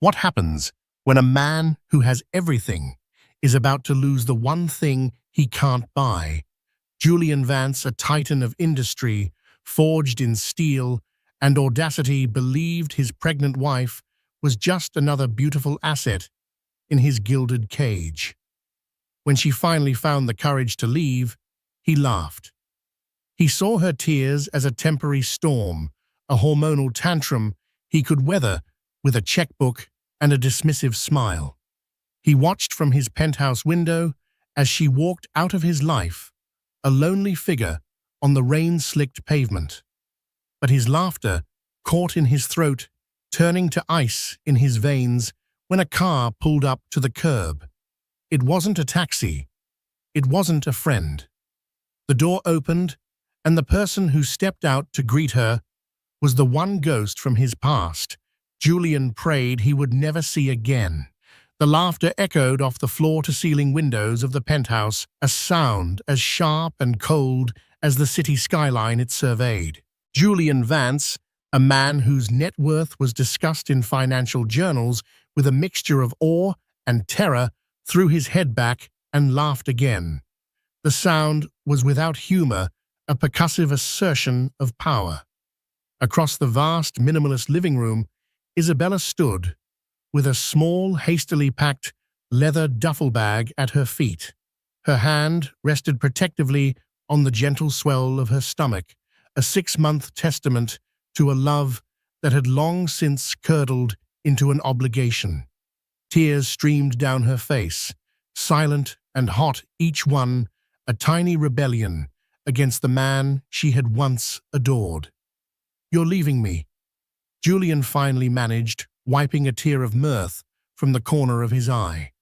What happens when a man who has everything is about to lose the one thing he can't buy? Julian Vance, a titan of industry, forged in steel and audacity, believed his pregnant wife was just another beautiful asset in his gilded cage. When she finally found the courage to leave, he laughed. He saw her tears as a temporary storm, a hormonal tantrum he could weather with a checkbook and a dismissive smile. He watched from his penthouse window as she walked out of his life, a lonely figure on the rain-slicked pavement. But his laughter caught in his throat, turning to ice in his veins when a car pulled up to the curb. It wasn't a taxi. It wasn't a friend. The door opened, and the person who stepped out to greet her was the one ghost from his past Julian prayed he would never see again. The laughter echoed off the floor-to-ceiling windows of the penthouse, a sound as sharp and cold as the city skyline it surveyed. Julian Vance, a man whose net worth was discussed in financial journals with a mixture of awe and terror, threw his head back and laughed again. The sound was without humor, a percussive assertion of power. Across the vast, minimalist living room, Isabella stood, with a small, hastily packed leather duffel bag at her feet. Her hand rested protectively on the gentle swell of her stomach, a 6-month testament to a love that had long since curdled into an obligation. Tears streamed down her face, silent and hot, each one a tiny rebellion against the man she had once adored. "You're leaving me," Julian finally managed, wiping a tear of mirth from the corner of his eye.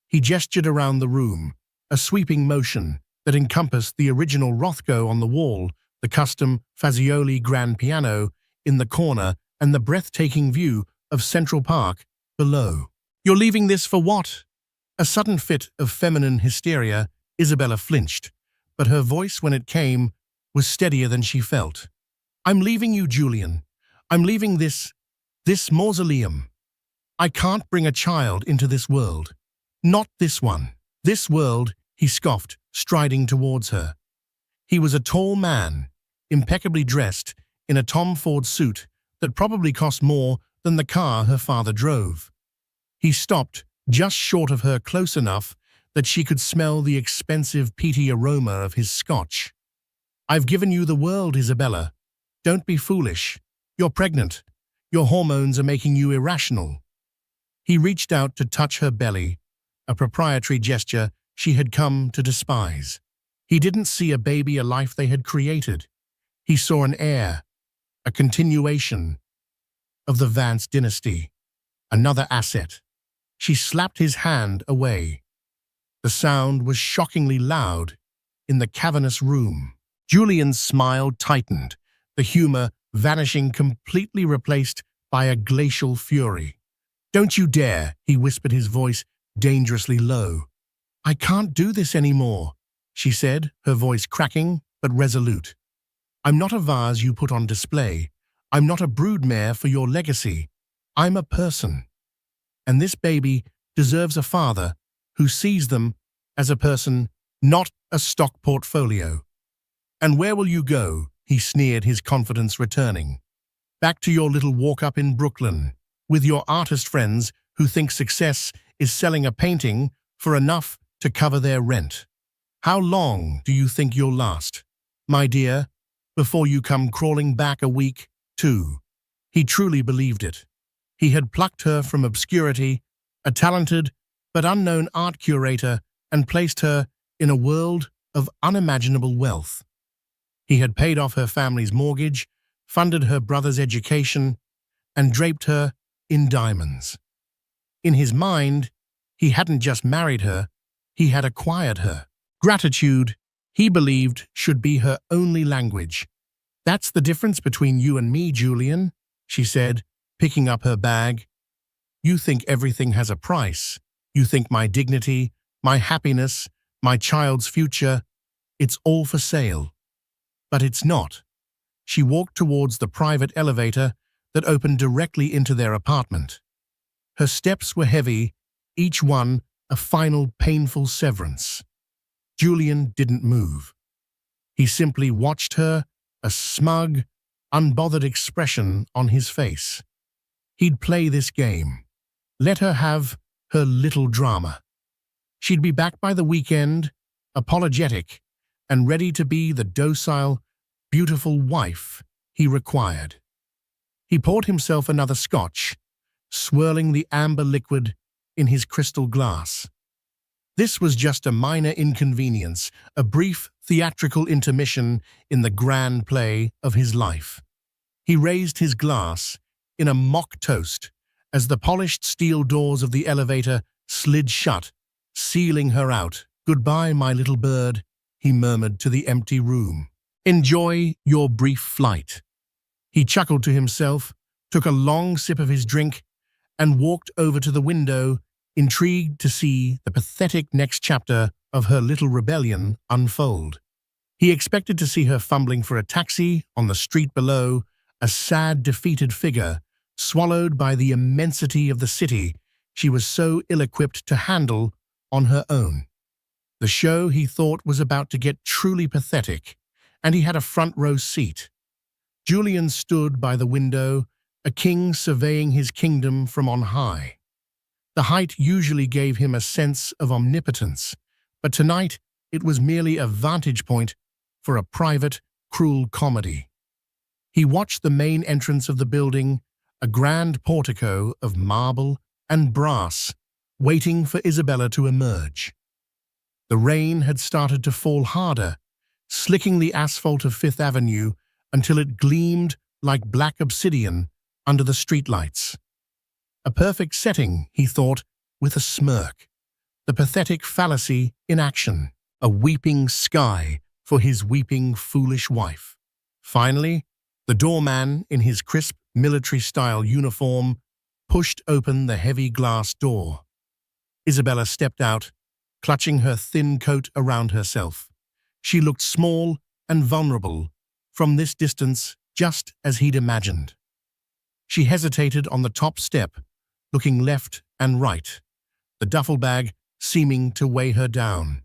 He gestured around the room, a sweeping motion that encompassed the original Rothko on the wall, the custom Fazioli grand piano in the corner, and the breathtaking view of Central Park below. "You're leaving this for what?" A sudden fit of feminine hysteria, Isabella flinched, but her voice, when it came, was steadier than she felt. "I'm leaving you, Julian. I'm leaving this mausoleum. I can't bring a child into this world. Not this one." "This world," he scoffed, striding towards her. He was a tall man, impeccably dressed in a Tom Ford suit that probably cost more than the car her father drove. He stopped just short of her, close enough that she could smell the expensive peaty aroma of his scotch. "I've given you the world, Isabella. Don't be foolish. You're pregnant. Your hormones are making you irrational." He reached out to touch her belly, a proprietary gesture she had come to despise. He didn't see a baby, a life they had created. He saw an heir, a continuation of the Vance dynasty, another asset. She slapped his hand away. The sound was shockingly loud in the cavernous room. Julian's smile tightened, the humor vanishing, completely replaced by a glacial fury. "Don't you dare," he whispered, his voice dangerously low. "I can't do this anymore," she said, her voice cracking but resolute. "I'm not a vase you put on display. I'm not a broodmare for your legacy. I'm a person. And this baby deserves a father who sees them as a person, not a stock portfolio." "And where will you go?" he sneered, his confidence returning. "Back to your little walk-up in Brooklyn, with your artist friends who think success is selling a painting for enough to cover their rent. How long do you think you'll last, my dear, before you come crawling back a week, too?" He truly believed it. He had plucked her from obscurity, a talented but unknown art curator, and placed her in a world of unimaginable wealth. He had paid off her family's mortgage, funded her brother's education, and draped her in diamonds. In his mind, he hadn't just married her, he had acquired her. Gratitude, he believed, should be her only language. "That's the difference between you and me, Julian," she said, picking up her bag. "You think everything has a price. You think my dignity, my happiness, my child's future, it's all for sale. But it's not." She walked towards the private elevator that opened directly into their apartment. Her steps were heavy, each one a final painful severance. Julian didn't move. He simply watched her, a smug, unbothered expression on his face. He'd play this game. Let her have her little drama. She'd be back by the weekend, apologetic, and ready to be the docile, beautiful wife he required. He poured himself another scotch, swirling the amber liquid in his crystal glass. This was just a minor inconvenience, a brief theatrical intermission in the grand play of his life. He raised his glass in a mock toast as the polished steel doors of the elevator slid shut, sealing her out. "Goodbye, my little bird," he murmured to the empty room. "Enjoy your brief flight." He chuckled to himself, took a long sip of his drink, and walked over to the window, intrigued to see the pathetic next chapter of her little rebellion unfold. He expected to see her fumbling for a taxi on the street below, a sad, defeated figure, swallowed by the immensity of the city she was so ill-equipped to handle on her own. The show, he thought, was about to get truly pathetic, and he had a front-row seat. Julian stood by the window, a king surveying his kingdom from on high. The height usually gave him a sense of omnipotence, but tonight it was merely a vantage point for a private, cruel comedy. He watched the main entrance of the building, a grand portico of marble and brass, waiting for Isabella to emerge. The rain had started to fall harder, slicking the asphalt of Fifth Avenue until it gleamed like black obsidian under the streetlights. A perfect setting, he thought, with a smirk. The pathetic fallacy in action, a weeping sky for his weeping, foolish wife. Finally, the doorman, in his crisp, military-style uniform, pushed open the heavy glass door. Isabella stepped out, clutching her thin coat around herself. She looked small and vulnerable, from this distance, just as he'd imagined. She hesitated on the top step, looking left and right, the duffel bag seeming to weigh her down.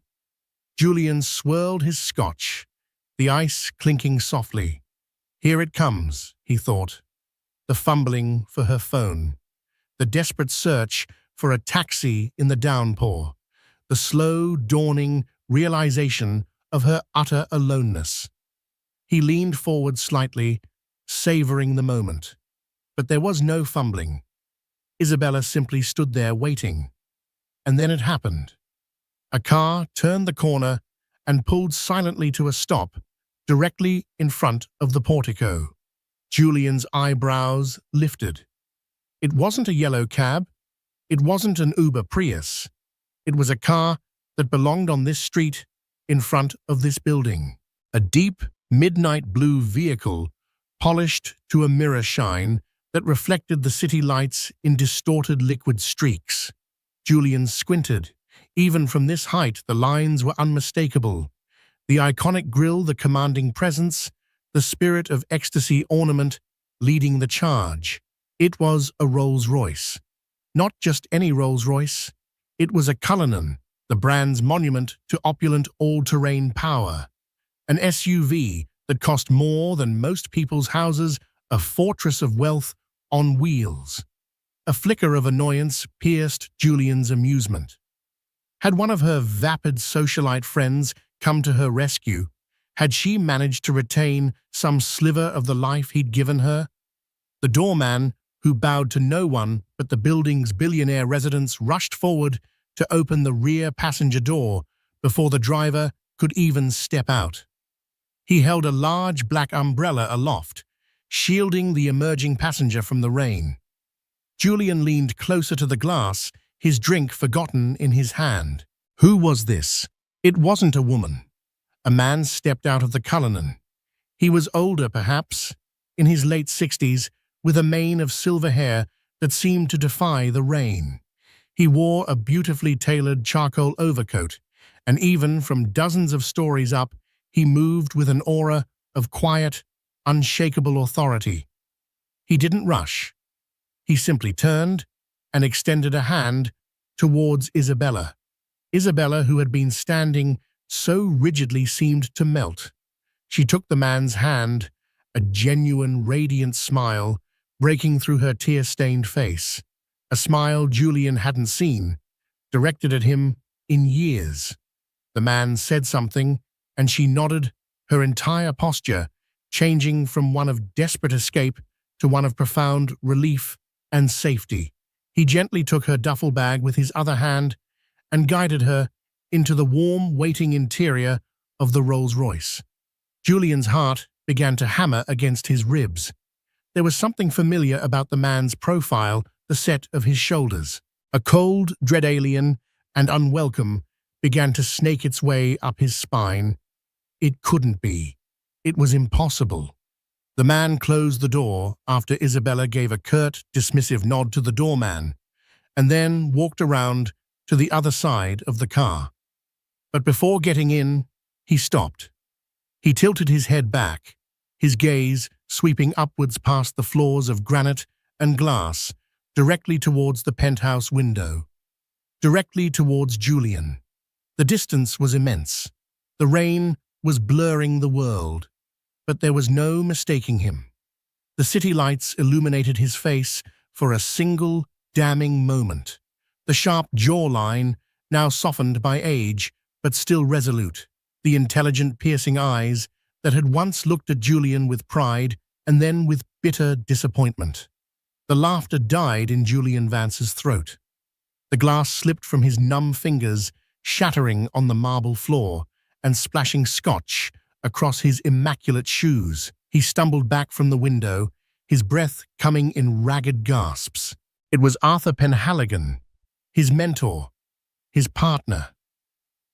Julian swirled his scotch, the ice clinking softly. Here it comes, he thought. The fumbling for her phone, the desperate search for a taxi in the downpour, the slow, dawning realization of her utter aloneness. He leaned forward slightly, savoring the moment. But there was no fumbling. Isabella simply stood there waiting. And then it happened. A car turned the corner and pulled silently to a stop directly in front of the portico. Julian's eyebrows lifted. It wasn't a yellow cab. It wasn't an Uber Prius. It was a car that belonged on this street in front of this building. A deep, midnight blue vehicle, polished to a mirror shine that reflected the city lights in distorted liquid streaks. Julian squinted. Even from this height, the lines were unmistakable. The iconic grille, the commanding presence, the spirit of ecstasy ornament leading the charge. It was a Rolls-Royce. Not just any Rolls-Royce. It was a Cullinan, the brand's monument to opulent all-terrain power. An SUV that cost more than most people's houses, a fortress of wealth on wheels. A flicker of annoyance pierced Julian's amusement. Had one of her vapid socialite friends come to her rescue? Had she managed to retain some sliver of the life he'd given her? The doorman, who bowed to no one but the building's billionaire residents, rushed forward to open the rear passenger door before the driver could even step out. He held a large black umbrella aloft, shielding the emerging passenger from the rain. Julian leaned closer to the glass, his drink forgotten in his hand. Who was this? It wasn't a woman. A man stepped out of the Cullinan. He was older, perhaps, in his late 60s, with a mane of silver hair that seemed to defy the rain. He wore a beautifully tailored charcoal overcoat, and even from dozens of stories up, he moved with an aura of quiet, unshakable authority. He didn't rush. He simply turned, and extended a hand towards Isabella. Isabella, who had been standing so rigidly, seemed to melt. She took the man's hand, a genuine, radiant smile breaking through her tear-stained face, a smile Julian hadn't seen, directed at him in years. The man said something, and she nodded, her entire posture changing from one of desperate escape to one of profound relief and safety. He gently took her duffel bag with his other hand and guided her into the warm, waiting interior of the Rolls-Royce. Julian's heart began to hammer against his ribs. There was something familiar about the man's profile, the set of his shoulders. A cold, dread alien and unwelcome began to snake its way up his spine. It couldn't be. It was impossible. The man closed the door after Isabella gave a curt, dismissive nod to the doorman, and then walked around to the other side of the car. But before getting in, he stopped. He tilted his head back, his gaze sweeping upwards past the floors of granite and glass, directly towards the penthouse window. Directly towards Julian. The distance was immense. The rain was blurring the world, but there was no mistaking him. The city lights illuminated his face for a single, damning moment. The sharp jawline, now softened by age, but still resolute. The intelligent, piercing eyes that had once looked at Julian with pride and then with bitter disappointment. The laughter died in Julian Vance's throat. The glass slipped from his numb fingers, shattering on the marble floor and splashing scotch across his immaculate shoes. He stumbled back from the window, his breath coming in ragged gasps. It was Arthur Penhaligon, his mentor, his partner,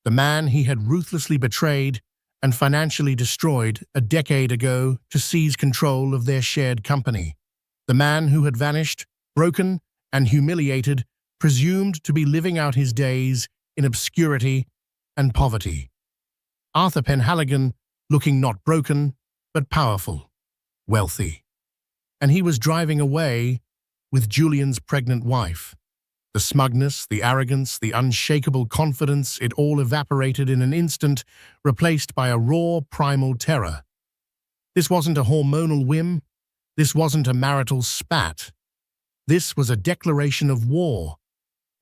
the man he had ruthlessly betrayed and financially destroyed a decade ago to seize control of their shared company. The man who had vanished, broken and humiliated, presumed to be living out his days in obscurity and poverty. Arthur Penhaligon, looking not broken, but powerful, wealthy. And he was driving away with Julian's pregnant wife. The smugness, the arrogance, the unshakable confidence, it all evaporated in an instant, replaced by a raw, primal terror. This wasn't a hormonal whim. This wasn't a marital spat. This was a declaration of war.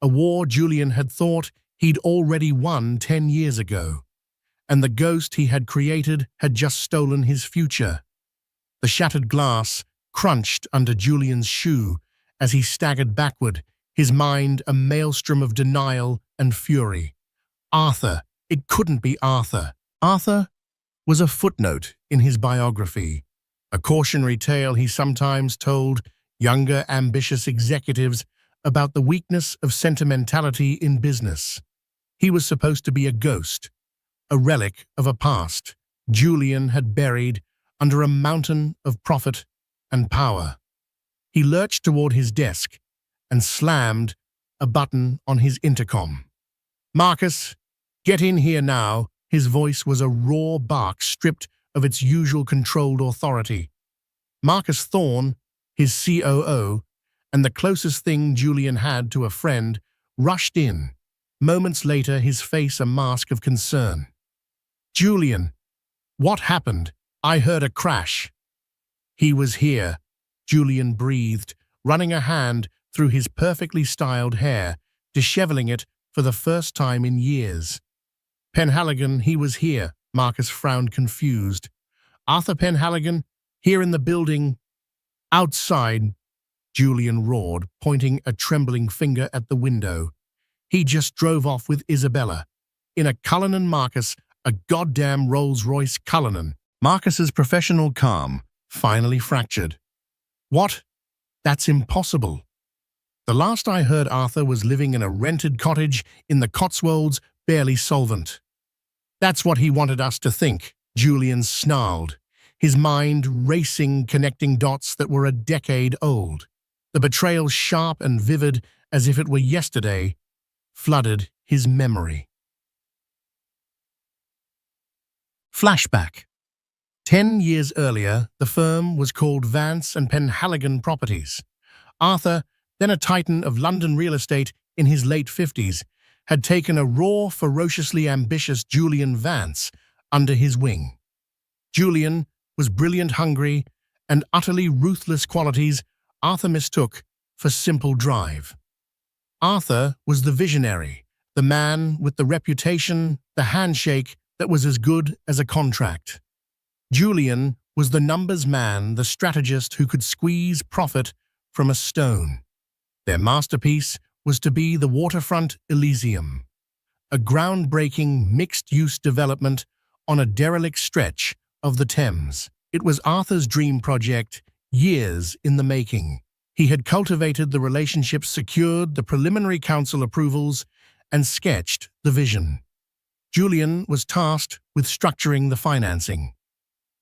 A war Julian had thought he'd already won 10 years ago. And the ghost he had created had just stolen his future. The shattered glass crunched under Julian's shoe as he staggered backward, his mind a maelstrom of denial and fury. Arthur. It couldn't be Arthur. Arthur was a footnote in his biography, a cautionary tale he sometimes told younger, ambitious executives about the weakness of sentimentality in business. He was supposed to be a ghost, a relic of a past Julian had buried under a mountain of profit and power. He lurched toward his desk and slammed a button on his intercom. "Marcus, get in here now." His voice was a raw bark stripped of its usual controlled authority. Marcus Thorne, his COO, and the closest thing Julian had to a friend, rushed in. Moments later, his face a mask of concern. "Julian, what happened? I heard a crash." "He was here," Julian breathed, running a hand through his perfectly styled hair, disheveling it for the first time in years. "Penhaligon, he was here." Marcus frowned, confused. "Arthur Penhaligon, here in the building." "Outside," Julian roared, pointing a trembling finger at the window. "He just drove off with Isabella. In a Cullinan, Marcus, a goddamn Rolls-Royce Cullinan." Marcus's professional calm finally fractured. "What? That's impossible. The last I heard, Arthur was living in a rented cottage in the Cotswolds, barely solvent." "That's what he wanted us to think," Julian snarled, his mind racing, connecting dots that were a decade old. The betrayal, sharp and vivid as if it were yesterday, flooded his memory. Flashback. 10 years earlier, the firm was called Vance and Penhaligon Properties. Arthur, then a titan of London real estate in his late 50s, had taken a raw, ferociously ambitious Julian Vance under his wing. Julian was brilliant, hungry, and utterly ruthless, qualities Arthur mistook for simple drive. Arthur was the visionary, the man with the reputation, the handshake that was as good as a contract. Julian was the numbers man, the strategist who could squeeze profit from a stone. Their masterpiece was to be the waterfront Elysium, a groundbreaking mixed-use development on a derelict stretch of the Thames. It was Arthur's dream project, years in the making. He had cultivated the relationships, secured the preliminary council approvals, and sketched the vision. Julian was tasked with structuring the financing.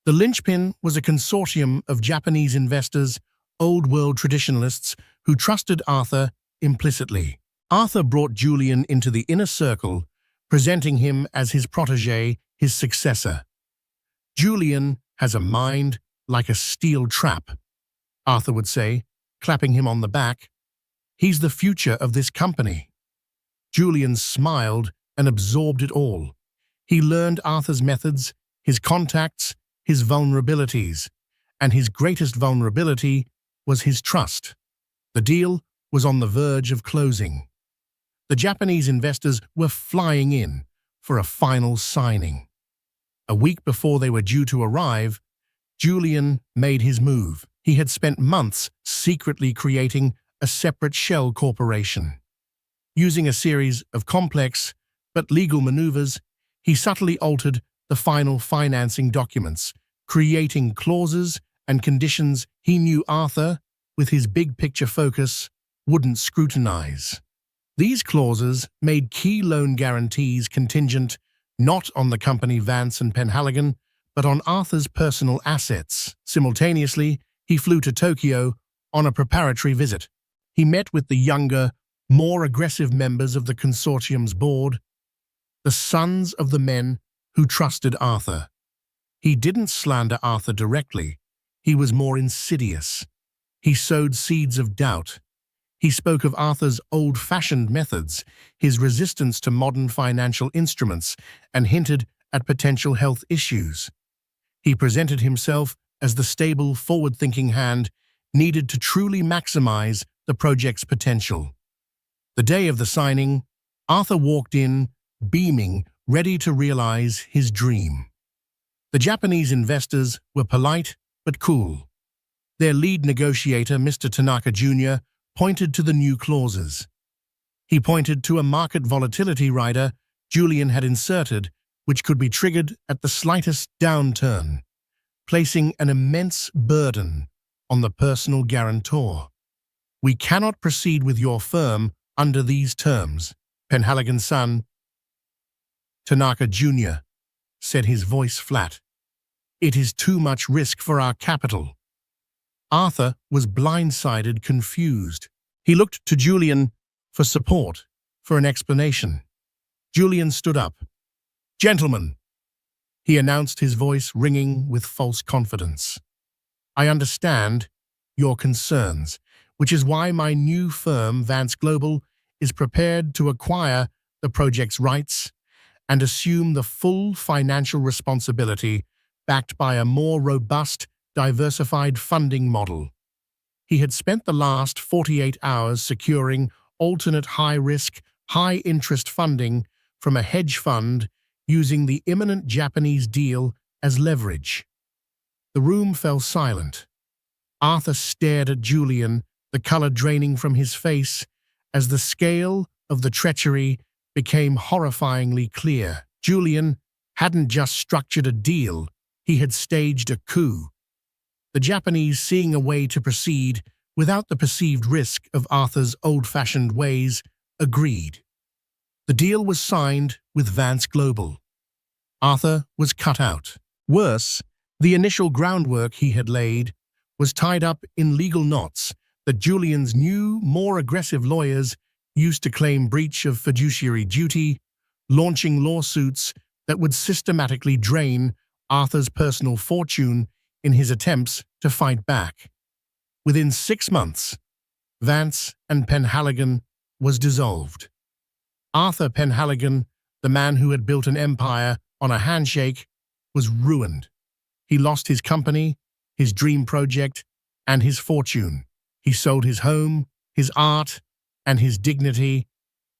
The linchpin was a consortium of Japanese investors, old-world traditionalists who trusted Arthur implicitly. Arthur brought Julian into the inner circle, presenting him as his protégé, his successor. "Julian has a mind like a steel trap," Arthur would say, clapping him on the back. "He's the future of this company." Julian smiled and absorbed it all. He learned Arthur's methods, his contacts, his vulnerabilities, and his greatest vulnerability was his trust. The deal was on the verge of closing. The Japanese investors were flying in for a final signing. A week before they were due to arrive, Julian made his move. He had spent months secretly creating a separate shell corporation. Using a series of complex but legal maneuvers, he subtly altered the final financing documents, creating clauses and conditions he knew Arthur, with his big-picture focus, wouldn't scrutinize. These clauses made key loan guarantees contingent not on the company Vance and Penhaligon, but on Arthur's personal assets. Simultaneously, he flew to Tokyo on a preparatory visit. He met with the younger, more aggressive members of the consortium's board, the sons of the men who trusted Arthur. He didn't slander Arthur directly. He was more insidious. He sowed seeds of doubt. He spoke of Arthur's old-fashioned methods, his resistance to modern financial instruments, and hinted at potential health issues. He presented himself as the stable, forward-thinking hand needed to truly maximize the project's potential. The day of the signing, Arthur walked in, beaming, ready to realize his dream. The Japanese investors were polite but cool. Their lead negotiator, Mr. Tanaka Jr., pointed to the new clauses. He pointed to a market volatility rider Julian had inserted, which could be triggered at the slightest downturn, placing an immense burden on the personal guarantor. "We cannot proceed with your firm under these terms," Penhaligon's son, Tanaka Jr., said, his voice flat. "It is too much risk for our capital." Arthur was blindsided, confused. He looked to Julian for support, for an explanation. Julian stood up. "Gentlemen," he announced, his voice ringing with false confidence. "I understand your concerns, which is why my new firm, Vance Global, is prepared to acquire the project's rights and assume the full financial responsibility, backed by a more robust, diversified funding model." He had spent the last 48 hours securing alternate high-risk, high-interest funding from a hedge fund using the imminent Japanese deal as leverage. The room fell silent. Arthur stared at Julian, the color draining from his face, as the scale of the treachery became horrifyingly clear. Julian hadn't just structured a deal, he had staged a coup. The Japanese, seeing a way to proceed without the perceived risk of Arthur's old-fashioned ways, agreed. The deal was signed with Vance Global. Arthur was cut out. Worse, the initial groundwork he had laid was tied up in legal knots that Julian's new, more aggressive lawyers used to claim breach of fiduciary duty, launching lawsuits that would systematically drain Arthur's personal fortune in his attempts to fight back. Within 6 months, Vance and Penhaligon was dissolved. Arthur Penhaligon, the man who had built an empire on a handshake, was ruined. He lost his company, his dream project, and his fortune. He sold his home, his art, and his dignity,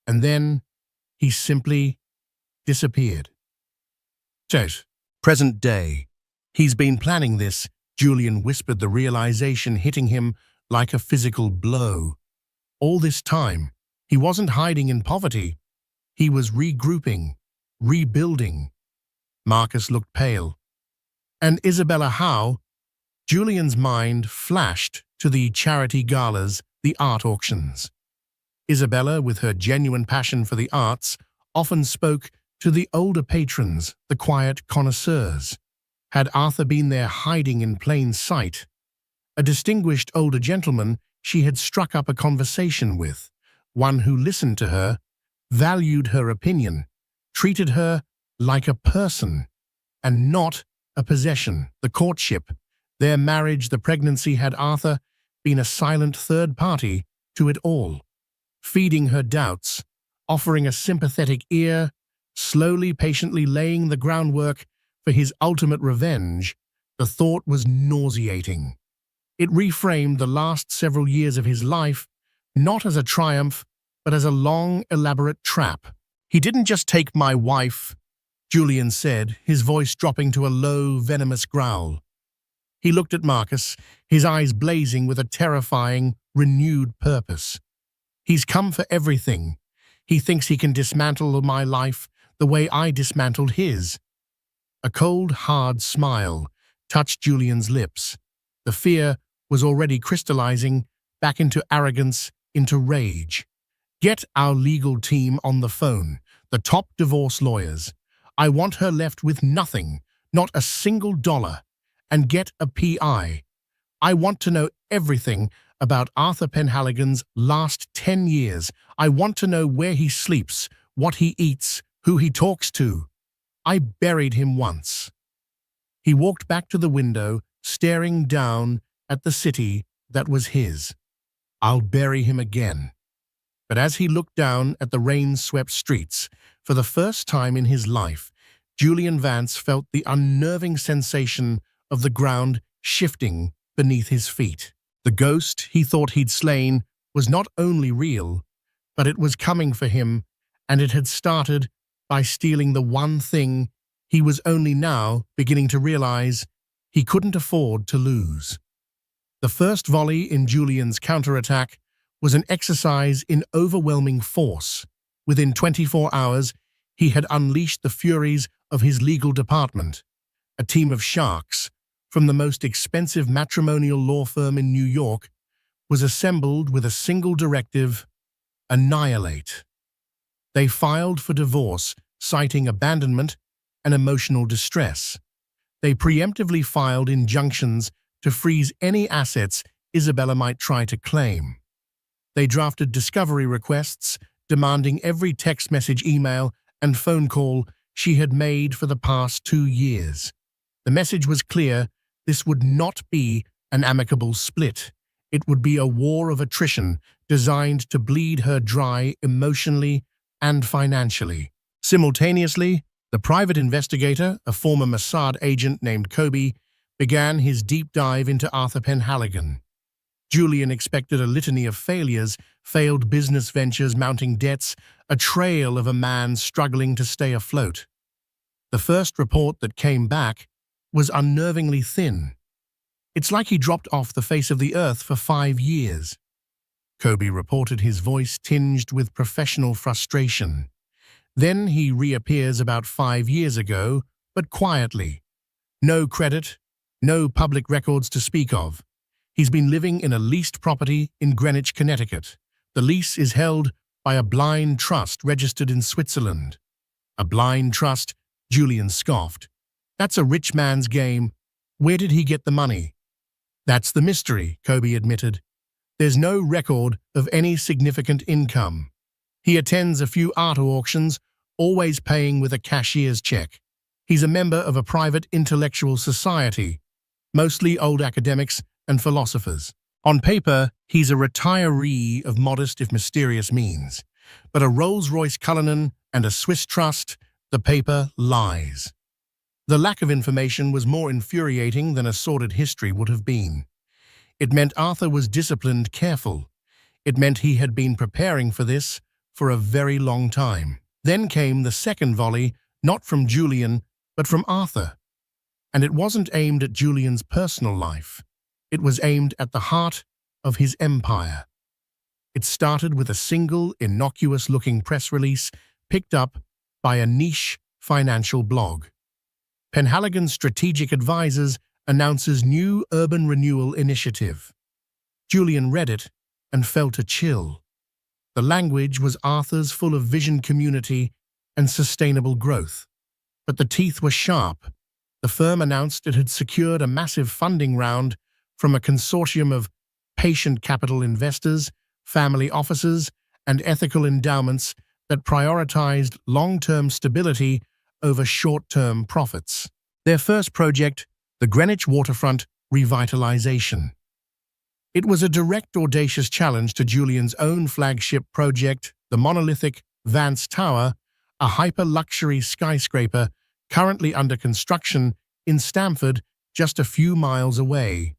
and then he simply disappeared. Present day. He's been planning this, Julian whispered, the realization hitting him like a physical blow. All this time, he wasn't hiding in poverty. He was regrouping, rebuilding. Marcus looked pale. And Isabella how? Julian's mind flashed to the charity galas, the art auctions. Isabella, with her genuine passion for the arts, often spoke to the older patrons, the quiet connoisseurs. Had Arthur been there hiding in plain sight? A distinguished older gentleman she had struck up a conversation with, one who listened to her, valued her opinion, treated her like a person, and not a possession. The courtship, their marriage, the pregnancy, had Arthur been a silent third party to it all, feeding her doubts, offering a sympathetic ear, slowly, patiently laying the groundwork for his ultimate revenge. The thought was nauseating. It reframed the last several years of his life, not as a triumph, but as a long, elaborate trap. "He didn't just take my wife," Julian said, his voice dropping to a low, venomous growl. He looked at Marcus, his eyes blazing with a terrifying, renewed purpose. "He's come for everything. He thinks he can dismantle my life the way I dismantled his." A cold, hard smile touched Julian's lips. The fear was already crystallizing back into arrogance, into rage. "Get our legal team on the phone, the top divorce lawyers. I want her left with nothing, not a single dollar. And get a PI. I want to know everything about Arthur Penhaligon's last 10 years. I want to know where he sleeps, what he eats, who he talks to. I buried him once." He walked back to the window, staring down at the city that was his. "I'll bury him again." But as he looked down at the rain-swept streets, for the first time in his life, Julian Vance felt the unnerving sensation of the ground shifting beneath his feet. The ghost he thought he'd slain was not only real, but it was coming for him, and it had started by stealing the one thing he was only now beginning to realize he couldn't afford to lose. The first volley in Julian's counterattack was an exercise in overwhelming force. Within 24 hours, he had unleashed the furies of his legal department. A team of sharks from the most expensive matrimonial law firm in New York was assembled with a single directive: annihilate. They filed for divorce, citing abandonment and emotional distress. They preemptively filed injunctions to freeze any assets Isabella might try to claim. They drafted discovery requests demanding every text message, email, and phone call she had made for the past 2 years. The message was clear: this would not be an amicable split. It would be a war of attrition designed to bleed her dry emotionally and financially. Simultaneously, the private investigator, a former Mossad agent named Kobe, began his deep dive into Arthur Penhaligon. Julian expected a litany of failures, failed business ventures, mounting debts, a trail of a man struggling to stay afloat. The first report that came back was unnervingly thin. "It's like he dropped off the face of the earth for 5 years." Kobe reported, his voice tinged with professional frustration. "Then he reappears about 5 years ago, but quietly. No credit, no public records to speak of. He's been living in a leased property in Greenwich, Connecticut. The lease is held by a blind trust registered in Switzerland." "A blind trust?" Julian scoffed. "That's a rich man's game. Where did he get the money?" "That's the mystery," Kobe admitted. "There's no record of any significant income. He attends a few art auctions, always paying with a cashier's check. He's a member of a private intellectual society, mostly old academics and philosophers. On paper, he's a retiree of modest if mysterious means. But a Rolls-Royce Cullinan and a Swiss trust, the paper lies. The lack of information was more infuriating than a sordid history would have been. It meant Arthur was disciplined, careful. It meant he had been preparing for this for a very long time. Then came the second volley, not from Julian, but from Arthur. And it wasn't aimed at Julian's personal life. It was aimed at the heart of his empire. It started with a single, innocuous-looking press release picked up by a niche financial blog. Penhaligon Strategic Advisors announces new urban renewal initiative. Julian read it and felt a chill. The language was Arthur's, full of vision, community, and sustainable growth. But the teeth were sharp. The firm announced it had secured a massive funding round from a consortium of patient capital investors, family offices, and ethical endowments that prioritized long-term stability over short-term profits. Their first project, the Greenwich Waterfront Revitalization. It was a direct, audacious challenge to Julian's own flagship project, the monolithic Vance Tower, a hyper-luxury skyscraper currently under construction in Stamford, just a few miles away.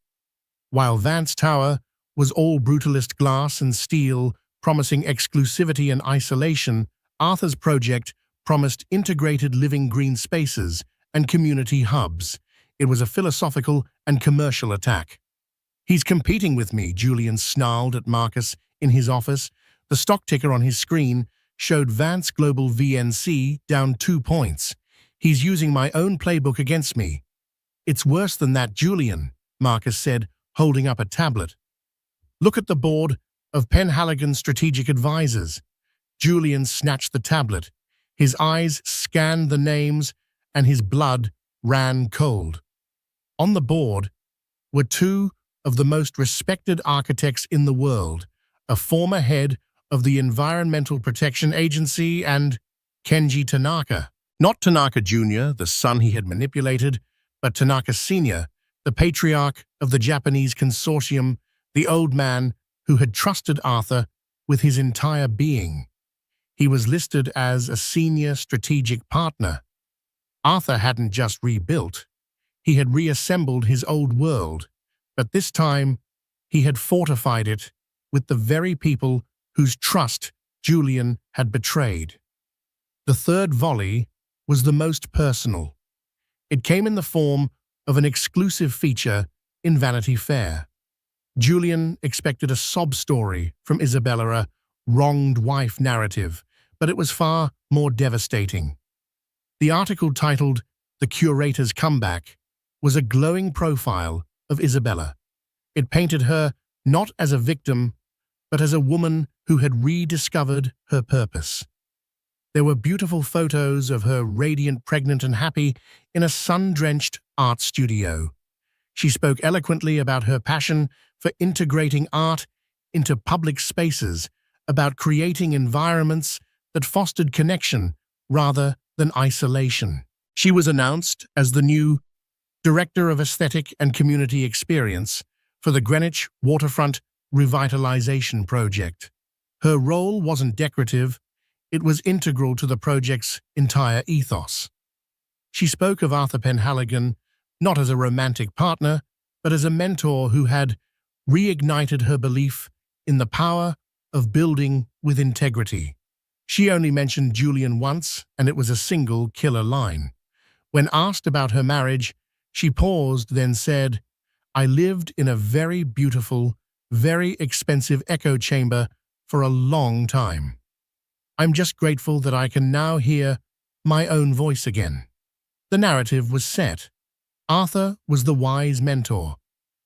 While Vance Tower was all brutalist glass and steel, promising exclusivity and isolation, Arthur's project promised integrated living green spaces and community hubs. It was a philosophical and commercial attack. "He's competing with me," Julian snarled at Marcus in his office. The stock ticker on his screen showed Vance Global VNC down 2 points. "He's using my own playbook against me." "It's worse than that, Julian," Marcus said, holding up a tablet. "Look at the board of Penhaligon Strategic Advisors." Julian snatched the tablet. His eyes scanned the names, and his blood ran cold. On the board were two of the most respected architects in the world, a former head of the Environmental Protection Agency and Kenji Tanaka. Not Tanaka Jr., the son he had manipulated, but Tanaka Sr., the patriarch of the Japanese consortium, the old man who had trusted Arthur with his entire being. He was listed as a senior strategic partner. Arthur hadn't just rebuilt, he had reassembled his old world, but this time he had fortified it with the very people whose trust Julian had betrayed. The third volley was the most personal. It came in the form of an exclusive feature in Vanity Fair. Julian expected a sob story from Isabella, a wronged wife narrative, but it was far more devastating. The article, titled "The Curator's Comeback," was a glowing profile of Isabella. It painted her not as a victim, but as a woman who had rediscovered her purpose. There were beautiful photos of her radiant, pregnant, and happy in a sun-drenched art studio. She spoke eloquently about her passion for integrating art into public spaces, about creating environments that fostered connection rather than isolation. She was announced as the new Director of Aesthetic and Community Experience for the Greenwich Waterfront Revitalization Project. Her role wasn't decorative, it was integral to the project's entire ethos. She spoke of Arthur Penhaligon not as a romantic partner, but as a mentor who had reignited her belief in the power of building with integrity. She only mentioned Julian once, and it was a single killer line. When asked about her marriage, she paused, then said, "I lived in a very beautiful, very expensive echo chamber for a long time. I'm just grateful that I can now hear my own voice again." The narrative was set. Arthur was the wise mentor.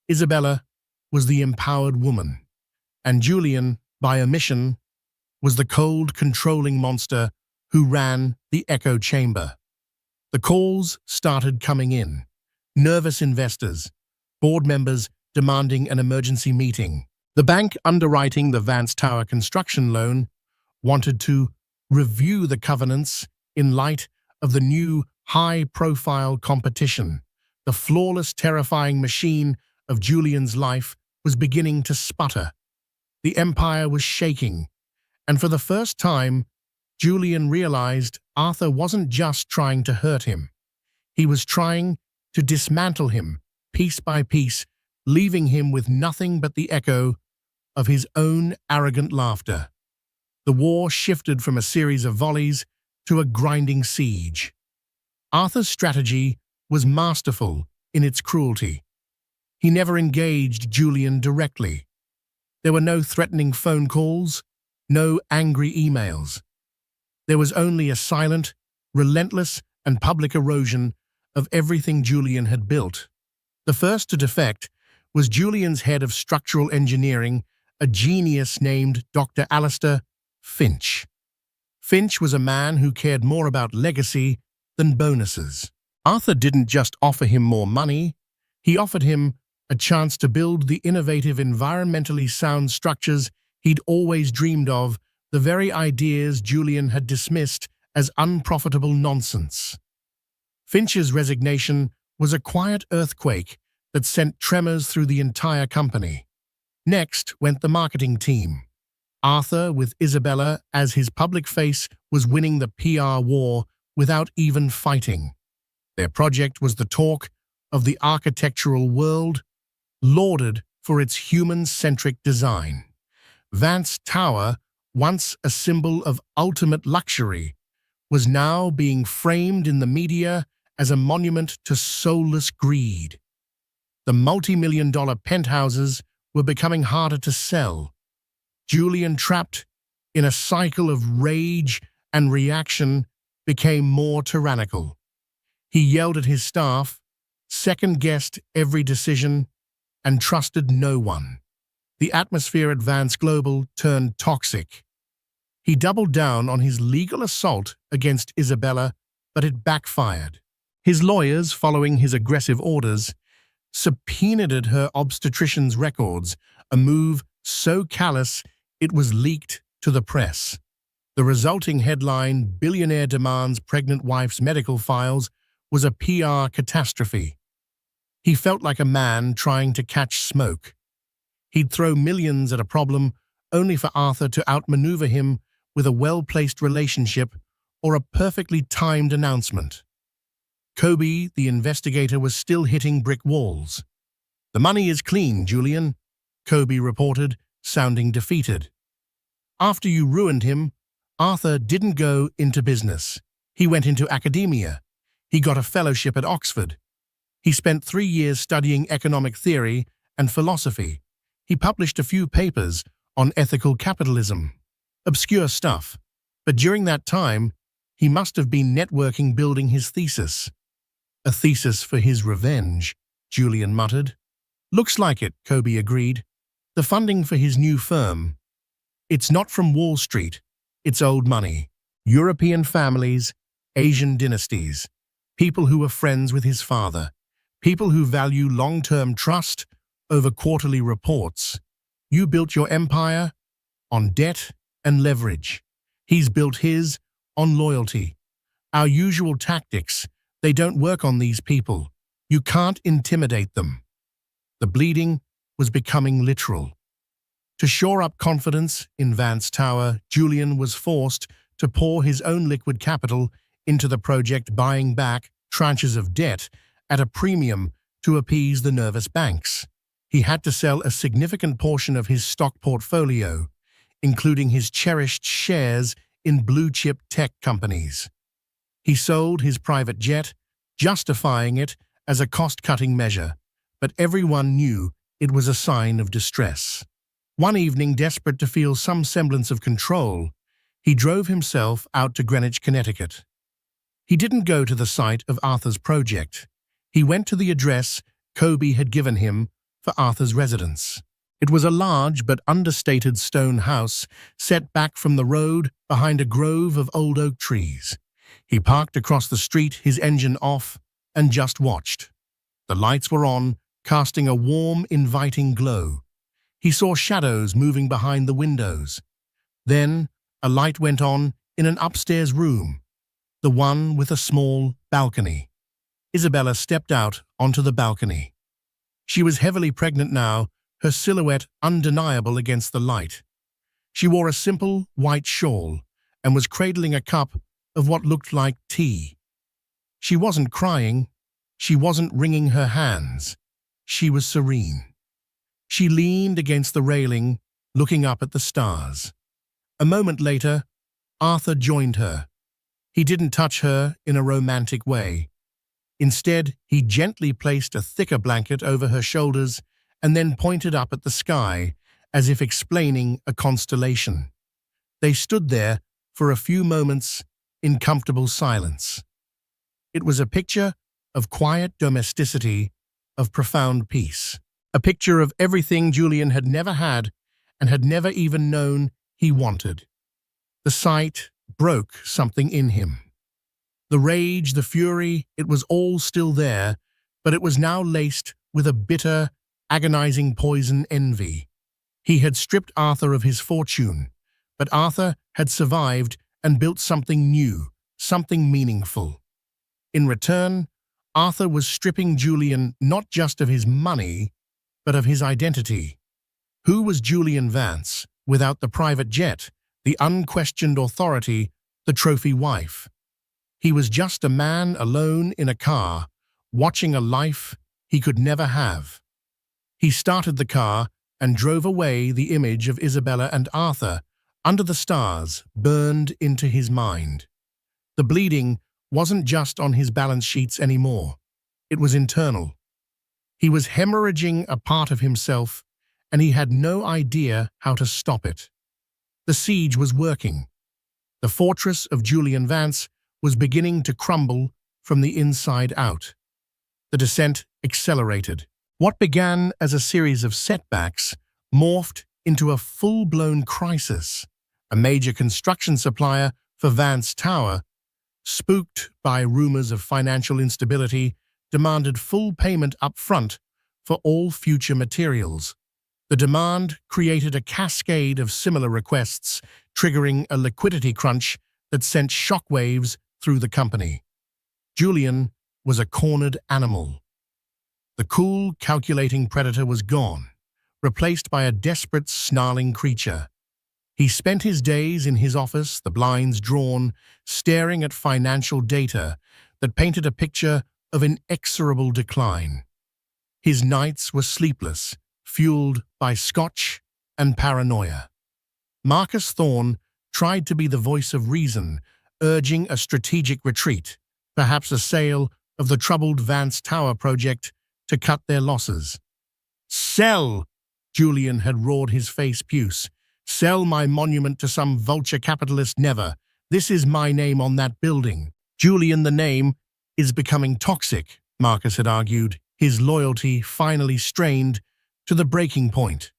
Isabella was the empowered woman. And Julian, by omission, was the cold, controlling monster who ran the echo chamber. The calls started coming in. Nervous investors, board members demanding an emergency meeting. The bank underwriting the Vance Tower construction loan wanted to review the covenants in light of the new high-profile competition. The flawless, terrifying machine of Julian's life was beginning to sputter. The empire was shaking, and for the first time, Julian realized Arthur wasn't just trying to hurt him. He was trying to dismantle him, piece by piece, leaving him with nothing but the echo of his own arrogant laughter. The war shifted from a series of volleys to a grinding siege. Arthur's strategy was masterful in its cruelty. He never engaged Julian directly. There were no threatening phone calls, no angry emails. There was only a silent, relentless, and public erosion of everything Julian had built. The first to defect was Julian's head of structural engineering, a genius named Dr. Alistair Finch. Finch was a man who cared more about legacy than bonuses. Arthur didn't just offer him more money, he offered him a chance to build the innovative, environmentally sound structures he'd always dreamed of, the very ideas Julian had dismissed as unprofitable nonsense. Finch's resignation was a quiet earthquake that sent tremors through the entire company. Next went the marketing team. Arthur, with Isabella as his public face, was winning the PR war without even fighting. Their project was the talk of the architectural world, lauded for its human-centric design. Vance Tower, once a symbol of ultimate luxury, was now being framed in the media as a monument to soulless greed. The multi-million-dollar penthouses were becoming harder to sell. Julian, trapped in a cycle of rage and reaction, became more tyrannical. He yelled at his staff, second-guessed every decision, and trusted no one. The atmosphere at Vance Global turned toxic. He doubled down on his legal assault against Isabella, but it backfired. His lawyers, following his aggressive orders, subpoenaed her obstetrician's records, a move so callous it was leaked to the press. The resulting headline, "Billionaire Demands Pregnant Wife's Medical Files," was a PR catastrophe. He felt like a man trying to catch smoke. He'd throw millions at a problem only for Arthur to outmaneuver him with a well-placed relationship or a perfectly timed announcement. Kobe, the investigator, was still hitting brick walls. "The money is clean, Julian," Kobe reported, sounding defeated. "After you ruined him, Arthur didn't go into business. He went into academia. He got a fellowship at Oxford. He spent 3 years studying economic theory and philosophy. He published a few papers on ethical capitalism. Obscure stuff. But during that time, he must have been networking, building his thesis." "A thesis for his revenge," Julian muttered. "Looks like it," Kobe agreed. "The funding for his new firm. It's not from Wall Street. It's old money. European families, Asian dynasties, people who were friends with his father, people who value long-term trust over quarterly reports. You built your empire on debt and leverage. He's built his on loyalty. Our usual tactics, they don't work on these people. You can't intimidate them." The bleeding was becoming literal. To shore up confidence in Vance Tower, Julian was forced to pour his own liquid capital into the project, buying back tranches of debt at a premium to appease the nervous banks. He had to sell a significant portion of his stock portfolio, including his cherished shares in blue-chip tech companies. He sold his private jet, justifying it as a cost-cutting measure, but everyone knew it was a sign of distress. One evening, desperate to feel some semblance of control, he drove himself out to Greenwich, Connecticut. He didn't go to the site of Arthur's project. He went to the address Kobe had given him for Arthur's residence. It was a large but understated stone house set back from the road behind a grove of old oak trees. He parked across the street, his engine off, and just watched. The lights were on, casting a warm, inviting glow. He saw shadows moving behind the windows. Then a light went on in an upstairs room, the one with a small balcony. Isabella stepped out onto the balcony. She was heavily pregnant now, her silhouette undeniable against the light. She wore a simple white shawl and was cradling a cup of what looked like tea. She wasn't crying. She wasn't wringing her hands. She was serene. She leaned against the railing, looking up at the stars. A moment later, Arthur joined her. He didn't touch her in a romantic way. Instead, he gently placed a thicker blanket over her shoulders and then pointed up at the sky, as if explaining a constellation. They stood there for a few moments in comfortable silence. It was a picture of quiet domesticity, of profound peace. A picture of everything Julian had never had and had never even known he wanted. The sight broke something in him. The rage, the fury, it was all still there, but it was now laced with a bitter, agonizing poison envy. He had stripped Arthur of his fortune, but Arthur had survived and built something new, something meaningful. In return, Arthur was stripping Julian not just of his money, but of his identity. Who was Julian Vance without the private jet, the unquestioned authority, the trophy wife? He was just a man alone in a car, watching a life he could never have. He started the car and drove away. The image of Isabella and Arthur, under the stars, burned into his mind. The bleeding wasn't just on his balance sheets anymore. It was internal. He was hemorrhaging a part of himself, and he had no idea how to stop it. The siege was working. The fortress of Julian Vance was beginning to crumble from the inside out. The descent accelerated. What began as a series of setbacks morphed into a full-blown crisis. A major construction supplier for Vance Tower, spooked by rumors of financial instability, demanded full payment up front for all future materials. The demand created a cascade of similar requests, triggering a liquidity crunch that sent shockwaves through the company. Julian was a cornered animal. The cool, calculating predator was gone, replaced by a desperate, snarling creature. He spent his days in his office, the blinds drawn, staring at financial data that painted a picture of inexorable decline. His nights were sleepless, fueled by scotch and paranoia. Marcus Thorne tried to be the voice of reason, urging a strategic retreat, perhaps a sale of the troubled Vance Tower project to cut their losses. "Sell!" Julian had roared, his face puce. "Sell my monument to some vulture capitalist? Never. This is my name on that building." "Julian, the name is becoming toxic," Marcus had argued, his loyalty finally strained to the breaking point.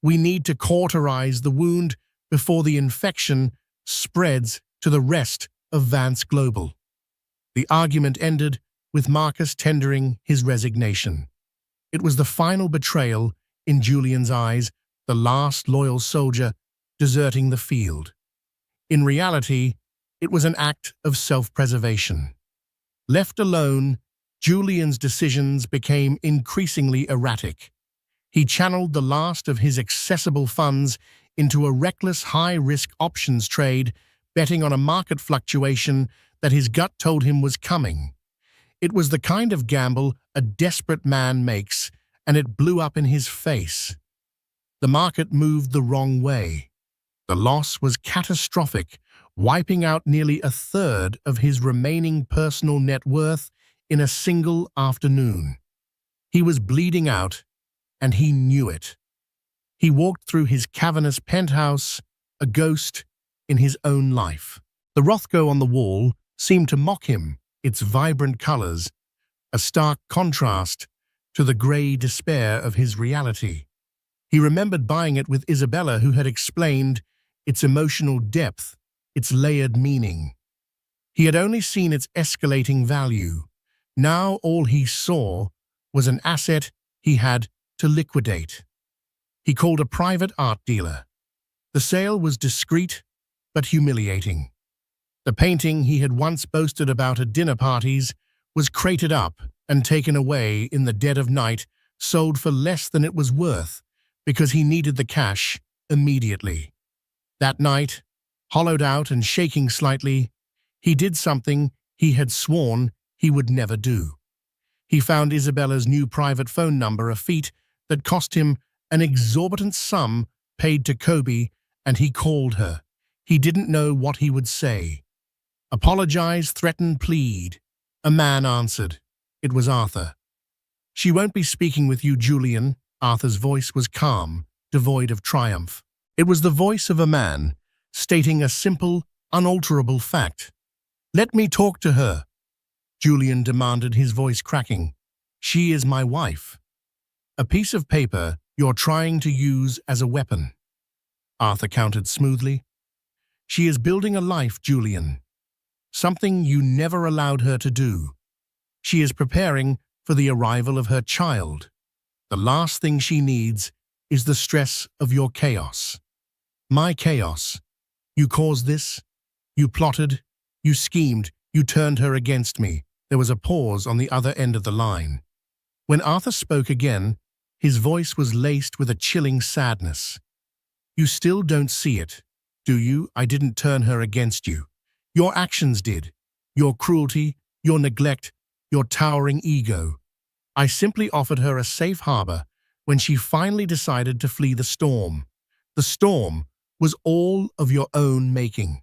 "We need to cauterize the wound before the infection spreads to the rest of Vance Global." The argument ended with Marcus tendering his resignation. It was the final betrayal in Julian's eyes, the last loyal soldier deserting the field. In reality, it was an act of self-preservation. Left alone, Julian's decisions became increasingly erratic. He channeled the last of his accessible funds into a reckless high-risk options trade, betting on a market fluctuation that his gut told him was coming. It was the kind of gamble a desperate man makes, and it blew up in his face. The market moved the wrong way. The loss was catastrophic, wiping out nearly a third of his remaining personal net worth in a single afternoon. He was bleeding out, and he knew it. He walked through his cavernous penthouse, a ghost in his own life. The Rothko on the wall seemed to mock him, its vibrant colors, a stark contrast to the gray despair of his reality. He remembered buying it with Isabella, who had explained its emotional depth, its layered meaning. He had only seen its escalating value. Now all he saw was an asset he had to liquidate. He called a private art dealer. The sale was discreet but humiliating. The painting he had once boasted about at dinner parties was crated up and taken away in the dead of night, sold for less than it was worth, because he needed the cash immediately. That night, hollowed out and shaking slightly, he did something he had sworn he would never do. He found Isabella's new private phone number, a feat that cost him an exorbitant sum paid to Kobe, and he called her. He didn't know what he would say. Apologize, threaten, plead. A man answered. It was Arthur. She won't be speaking with you, Julian. Arthur's voice was calm, devoid of triumph. It was the voice of a man, stating a simple, unalterable fact. Let me talk to her, Julian demanded, his voice cracking. She is my wife. A piece of paper you're trying to use as a weapon. Arthur countered smoothly. She is building a life, Julian. Something you never allowed her to do. She is preparing for the arrival of her child. The last thing she needs is the stress of your chaos. My chaos. You caused this. You plotted. You schemed. You turned her against me. There was a pause on the other end of the line. When Arthur spoke again, his voice was laced with a chilling sadness. You still don't see it, do you? I didn't turn her against you. Your actions did. Your cruelty, your neglect, your towering ego. I simply offered her a safe harbor when she finally decided to flee the storm. The storm was all of your own making.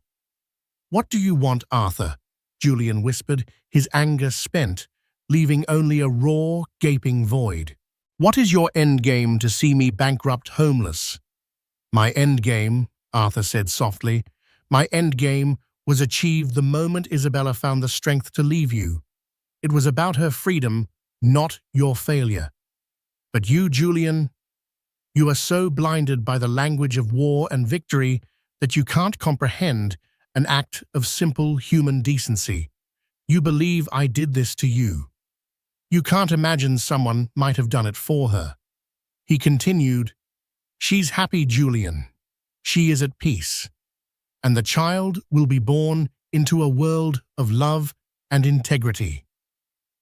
What do you want, Arthur? Julian whispered, his anger spent, leaving only a raw, gaping void. What is your endgame? To see me bankrupt, homeless? My endgame, Arthur said softly, my endgame was achieved the moment Isabella found the strength to leave you. It was about her freedom, not your failure. But you, Julian, you are so blinded by the language of war and victory that you can't comprehend an act of simple human decency. You believe I did this to you. You can't imagine someone might have done it for her. He continued, she's happy, Julian. She is at peace. And the child will be born into a world of love and integrity.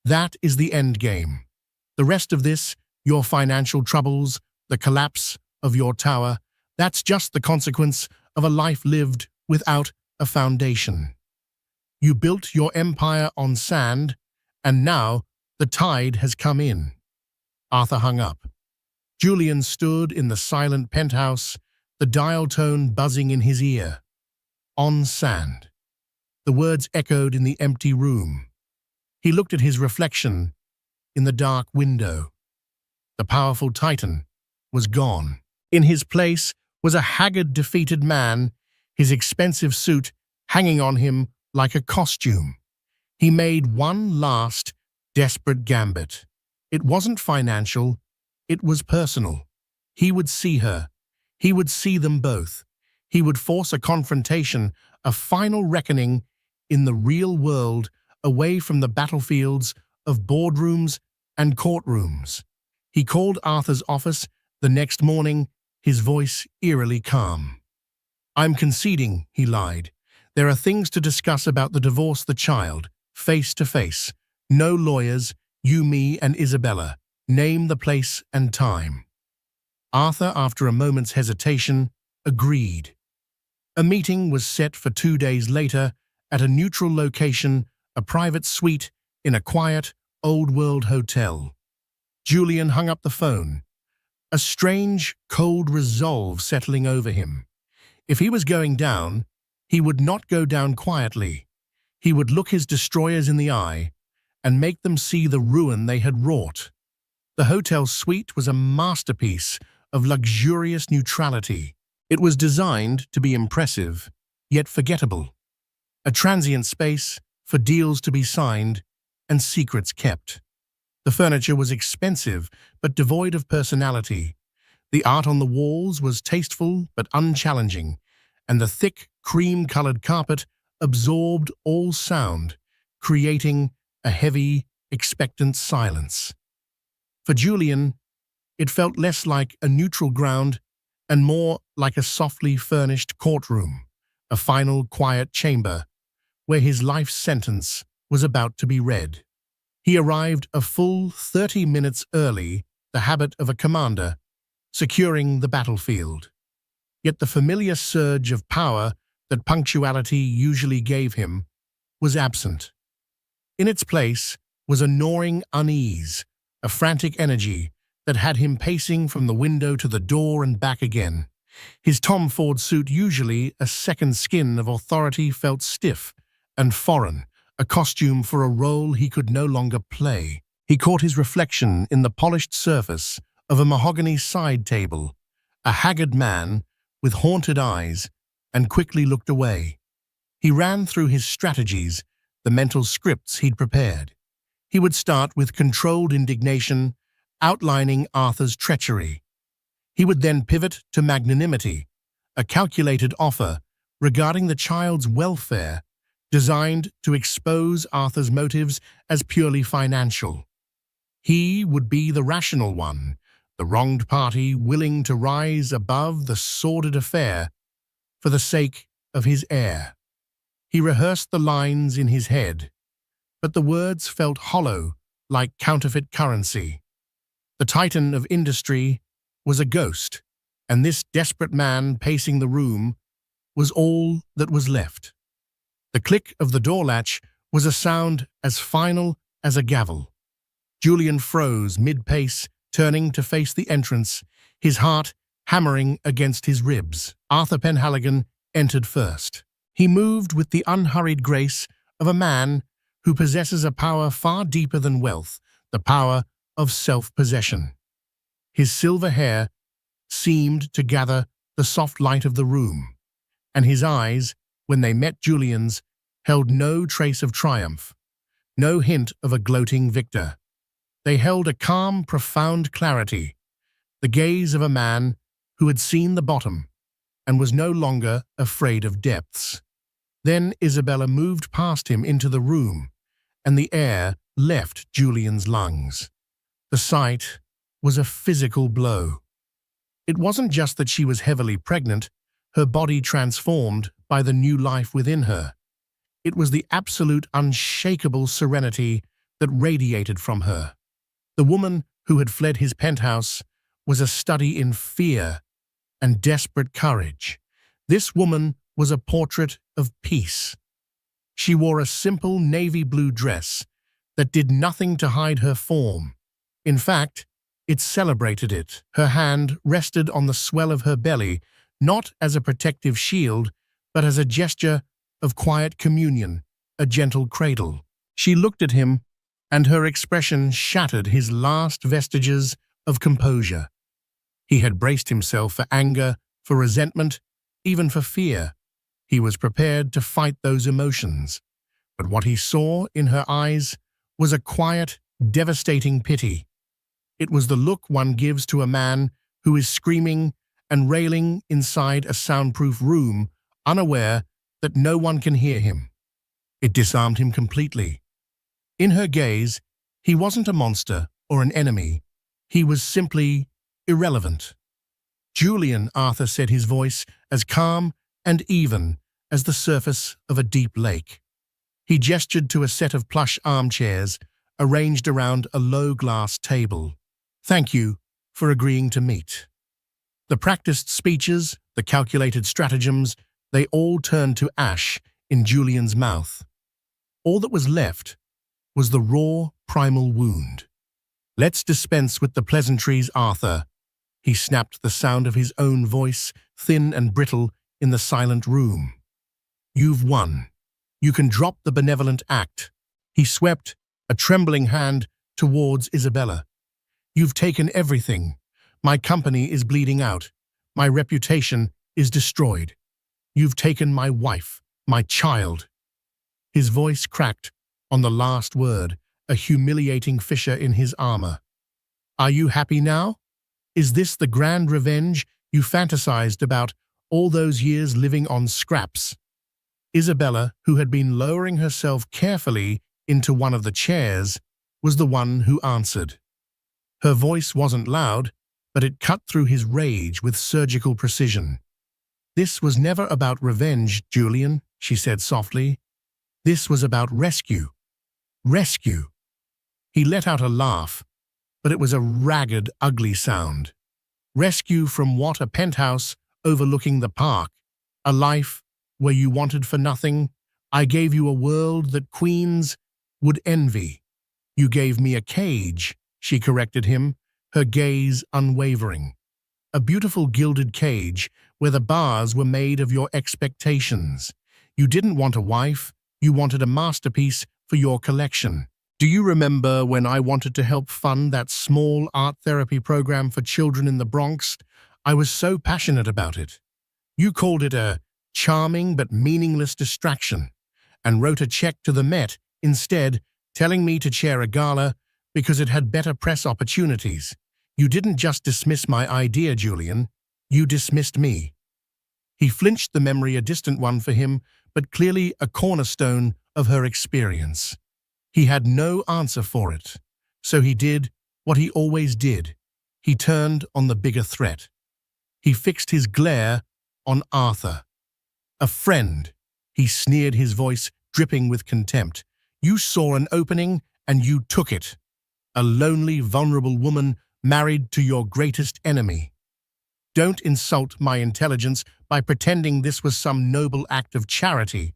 That is the end game. The rest of this, your financial troubles, the collapse of your tower, that's just the consequence of a life lived without a foundation. You built your empire on sand, and now the tide has come in. Arthur hung up. Julian stood in the silent penthouse, the dial tone buzzing in his ear. On sand. The words echoed in the empty room. He looked at his reflection in the dark window. The powerful Titan was gone. In his place was a haggard, defeated man, his expensive suit hanging on him like a costume. He made one last, desperate gambit. It wasn't financial, it was personal. He would see her. He would see them both. He would force a confrontation, a final reckoning in the real world, away from the battlefields of boardrooms and courtrooms. He called Arthur's office the next morning, his voice eerily calm. I'm conceding, he lied. There are things to discuss about the divorce, the child, face to face. No lawyers, you, me, and Isabella. Name the place and time. Arthur, after a moment's hesitation, agreed. A meeting was set for 2 days later at a neutral location, a private suite in a quiet, old-world hotel. Julian hung up the phone, a strange, cold resolve settling over him. If he was going down, he would not go down quietly. He would look his destroyers in the eye and make them see the ruin they had wrought. The hotel suite was a masterpiece of luxurious neutrality. It was designed to be impressive, yet forgettable. A transient space for deals to be signed and secrets kept. The furniture was expensive but devoid of personality. The art on the walls was tasteful but unchallenging, and the thick, cream-colored carpet absorbed all sound, creating a heavy, expectant silence. For Julian, it felt less like a neutral ground and more like a softly furnished courtroom, a final, quiet chamber where his life sentence was about to be read. He arrived a full 30 minutes early, the habit of a commander, securing the battlefield. Yet the familiar surge of power that punctuality usually gave him was absent. In its place was a gnawing unease, a frantic energy that had him pacing from the window to the door and back again. His Tom Ford suit, usually a second skin of authority, felt stiff and foreign, a costume for a role he could no longer play. He caught his reflection in the polished surface of a mahogany side table, a haggard man with haunted eyes, and quickly looked away. He ran through his strategies, the mental scripts he'd prepared. He would start with controlled indignation, outlining Arthur's treachery. He would then pivot to magnanimity, a calculated offer regarding the child's welfare, designed to expose Arthur's motives as purely financial. He would be the rational one, the wronged party willing to rise above the sordid affair for the sake of his heir. He rehearsed the lines in his head, but the words felt hollow like counterfeit currency. The titan of industry was a ghost, and this desperate man pacing the room was all that was left. The click of the door latch was a sound as final as a gavel. Julian froze mid-pace, turning to face the entrance, his heart hammering against his ribs. Arthur Penhaligon entered first. He moved with the unhurried grace of a man who possesses a power far deeper than wealth, the power of self-possession. His silver hair seemed to gather the soft light of the room, and his eyes, when they met Julian's, held no trace of triumph, no hint of a gloating victor. They held a calm, profound clarity, the gaze of a man who had seen the bottom and was no longer afraid of depths. Then Isabella moved past him into the room, and the air left Julian's lungs. The sight was a physical blow. It wasn't just that she was heavily pregnant, her body transformed by the new life within her. It was the absolute, unshakable serenity that radiated from her. The woman who had fled his penthouse was a study in fear and desperate courage. This woman was a portrait of peace. She wore a simple navy blue dress that did nothing to hide her form. In fact, it celebrated it. Her hand rested on the swell of her belly, not as a protective shield, but as a gesture of quiet communion, a gentle cradle. She looked at him, and her expression shattered his last vestiges of composure. He had braced himself for anger, for resentment, even for fear. He was prepared to fight those emotions. But what he saw in her eyes was a quiet, devastating pity. It was the look one gives to a man who is screaming and railing inside a soundproof room, unaware that no one can hear him. It disarmed him completely. In her gaze, he wasn't a monster or an enemy. He was simply irrelevant. Julian, Arthur said, his voice as calm and even as the surface of a deep lake. He gestured to a set of plush armchairs arranged around a low-glass table. Thank you for agreeing to meet. The practiced speeches, the calculated stratagems, they all turned to ash in Julian's mouth. All that was left was the raw, primal wound. Let's dispense with the pleasantries, Arthur. He snapped, the sound of his own voice, thin and brittle, in the silent room. You've won. You can drop the benevolent act. He swept a trembling hand towards Isabella. You've taken everything. My company is bleeding out. My reputation is destroyed. You've taken my wife, my child. His voice cracked on the last word, a humiliating fissure in his armor. Are you happy now? Is this the grand revenge you fantasized about all those years living on scraps? Isabella, who had been lowering herself carefully into one of the chairs, was the one who answered. Her voice wasn't loud, but it cut through his rage with surgical precision. This was never about revenge, Julian, she said softly. This was about rescue. Rescue. He let out a laugh, but it was a ragged, ugly sound. rescue from what, a penthouse overlooking the park, a life where you wanted for nothing. I gave you a world that queens would envy. You gave me a cage, she corrected him, her gaze unwavering. A beautiful gilded cage where the bars were made of your expectations. You didn't want a wife, you wanted a masterpiece for your collection. Do you remember when I wanted to help fund that small art therapy program for children in the Bronx? I was so passionate about it. You called it a charming but meaningless distraction and wrote a check to the Met instead, telling me to chair a gala because it had better press opportunities. You didn't just dismiss my idea, Julian. You dismissed me. He flinched, the memory a distant one for him, but clearly a cornerstone of her experience. He had no answer for it, so he did what he always did. He turned on the bigger threat. He fixed his glare on Arthur. A friend, he sneered, his voice dripping with contempt. You saw an opening and you took it. A lonely, vulnerable woman married to your greatest enemy. Don't insult my intelligence by pretending this was some noble act of charity.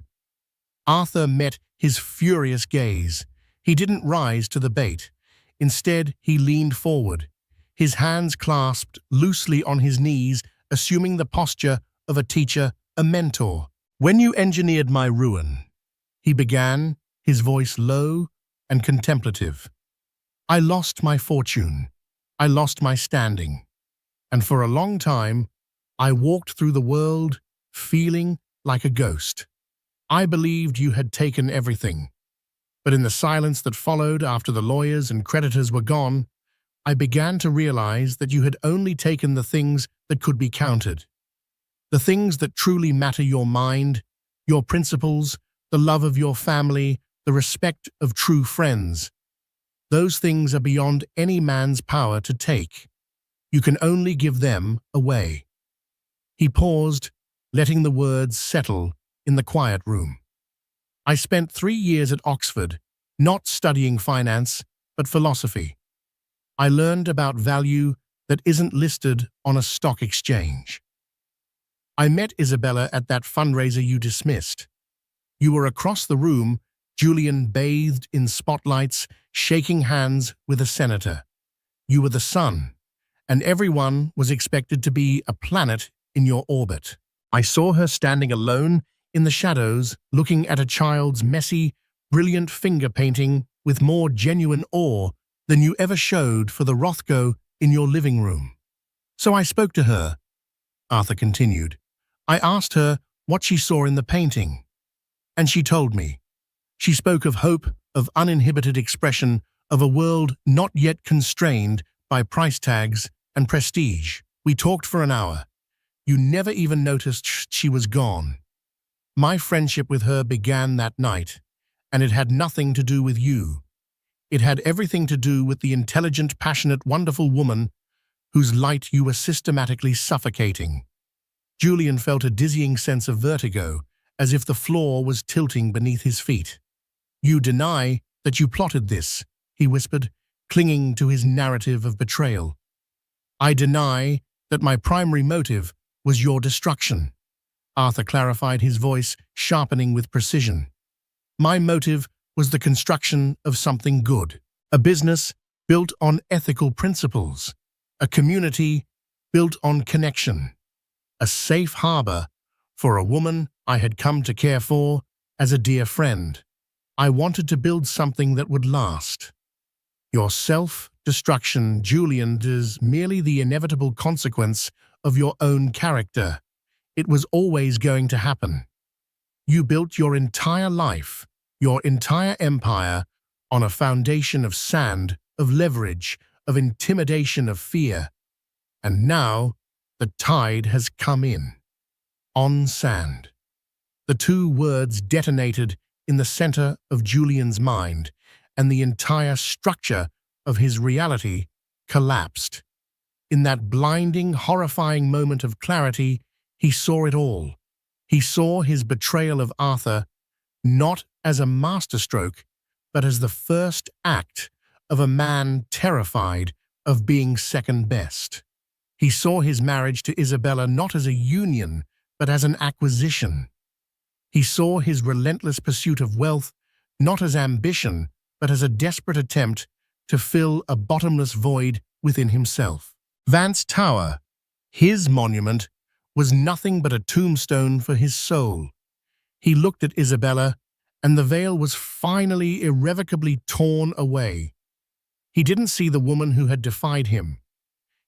Arthur met his furious gaze. He didn't rise to the bait. Instead, he leaned forward, his hands clasped loosely on his knees, assuming the posture of a teacher, a mentor. When you engineered my ruin, he began, his voice low and contemplative. I lost my fortune. I lost my standing. And for a long time, I walked through the world feeling like a ghost. I believed you had taken everything. But in the silence that followed after the lawyers and creditors were gone, I began to realize that you had only taken the things that could be counted. The things that truly matter: your mind, your principles, the love of your family, the respect of true friends. Those things are beyond any man's power to take. You can only give them away. He paused, letting the words settle in the quiet room. I spent 3 years at Oxford, not studying finance, but philosophy. I learned about value that isn't listed on a stock exchange. I met Isabella at that fundraiser you dismissed. You were across the room, Julian, bathed in spotlights, shaking hands with a senator. You were the sun, and everyone was expected to be a planet in your orbit. I saw her standing alone in the shadows, looking at a child's messy, brilliant finger painting with more genuine awe than you ever showed for the Rothko in your living room. So I spoke to her, Arthur continued. I asked her what she saw in the painting, and she told me. She spoke of hope, of uninhibited expression, of a world not yet constrained by price tags and prestige. We talked for an hour. You never even noticed she was gone. My friendship with her began that night, and it had nothing to do with you. It had everything to do with the intelligent, passionate, wonderful woman whose light you were systematically suffocating. Julian felt a dizzying sense of vertigo, as if the floor was tilting beneath his feet. You deny that you plotted this, he whispered, clinging to his narrative of betrayal. I deny that my primary motive was your destruction. Arthur clarified, his voice sharpening with precision. My motive was the construction of something good, a business built on ethical principles, a community built on connection, a safe harbor for a woman I had come to care for as a dear friend. I wanted to build something that would last. Your self-destruction, Julian, is merely the inevitable consequence of your own character. It was always going to happen. You built your entire life, your entire empire, on a foundation of sand, of leverage, of intimidation, of fear. And now, the tide has come in. On sand. The two words detonated in the center of Julian's mind, and the entire structure of his reality collapsed. In that blinding, horrifying moment of clarity, he saw it all. He saw his betrayal of Arthur not as a masterstroke, but as the first act of a man terrified of being second best. He saw his marriage to Isabella not as a union, but as an acquisition. He saw his relentless pursuit of wealth not as ambition, but as a desperate attempt to fill a bottomless void within himself. Vance Tower, his monument, was nothing but a tombstone for his soul. He looked at Isabella, and the veil was finally irrevocably torn away. He didn't see the woman who had defied him.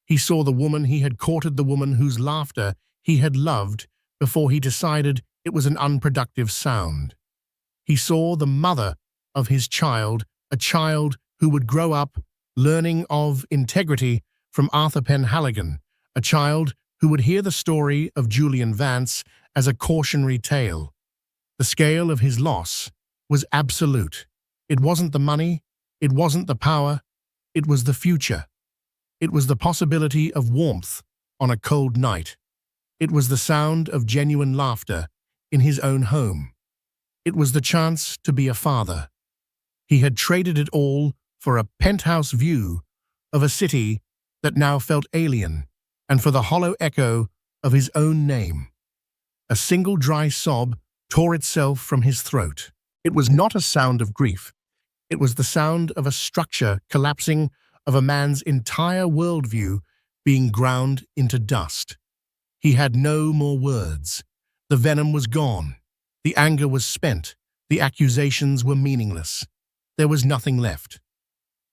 He saw the woman he had courted, the woman whose laughter he had loved before he decided it was an unproductive sound. He saw the mother of his child, a child who would grow up learning of integrity from Arthur Penhaligon, a child who would hear the story of Julian Vance as a cautionary tale. The scale of his loss was absolute. It wasn't the money, it wasn't the power, it was the future. It was the possibility of warmth on a cold night. It was the sound of genuine laughter in his own home. It was the chance to be a father. He had traded it all for a penthouse view of a city that now felt alien, and for the hollow echo of his own name. A single dry sob tore itself from his throat. It was not a sound of grief. It was the sound of a structure collapsing, of a man's entire worldview being ground into dust. He had no more words. The venom was gone. The anger was spent. The accusations were meaningless. There was nothing left.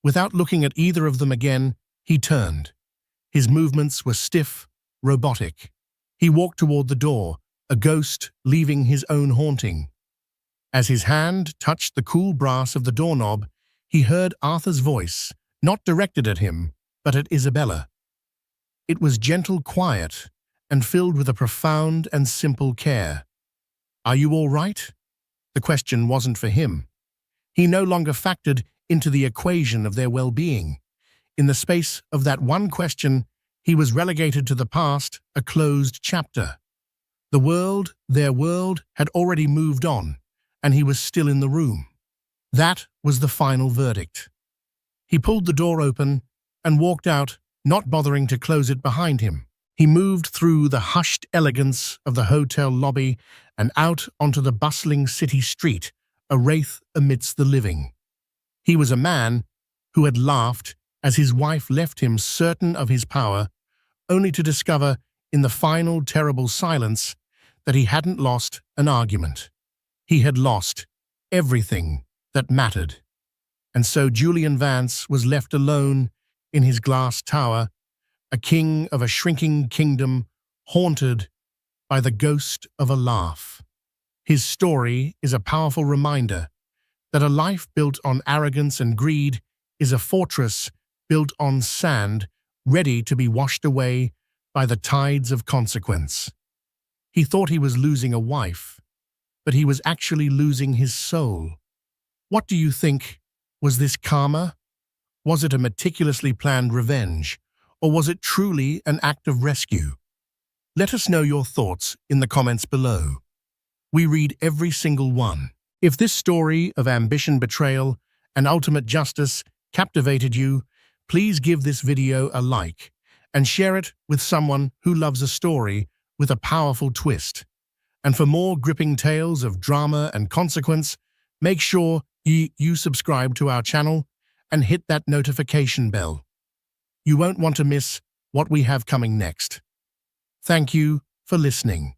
Without looking at either of them again, he turned. His movements were stiff, robotic. He walked toward the door, a ghost leaving his own haunting. As his hand touched the cool brass of the doorknob, he heard Arthur's voice, not directed at him, but at Isabella. It was gentle, quiet, and filled with a profound and simple care. "Are you all right?" The question wasn't for him. He no longer factored into the equation of their well-being. In the space of that one question, he was relegated to the past, a closed chapter. The world, their world, had already moved on, and he was still in the room. That was the final verdict. He pulled the door open and walked out, not bothering to close it behind him. He moved through the hushed elegance of the hotel lobby and out onto the bustling city street, a wraith amidst the living. He was a man who had laughed as his wife left him, certain of his power, only to discover in the final terrible silence that he hadn't lost an argument. He had lost everything that mattered. And so Julian Vance was left alone in his glass tower, a king of a shrinking kingdom, haunted by the ghost of a laugh. His story is a powerful reminder that a life built on arrogance and greed is a fortress built on sand, ready to be washed away by the tides of consequence. He thought he was losing a wife, but he was actually losing his soul. What do you think? Was this karma? Was it a meticulously planned revenge? Or was it truly an act of rescue? Let us know your thoughts in the comments below. We read every single one. If this story of ambition, betrayal, and ultimate justice captivated you, please give this video a like and share it with someone who loves a story with a powerful twist. And for more gripping tales of drama and consequence, make sure you subscribe to our channel and hit that notification bell. You won't want to miss what we have coming next. Thank you for listening.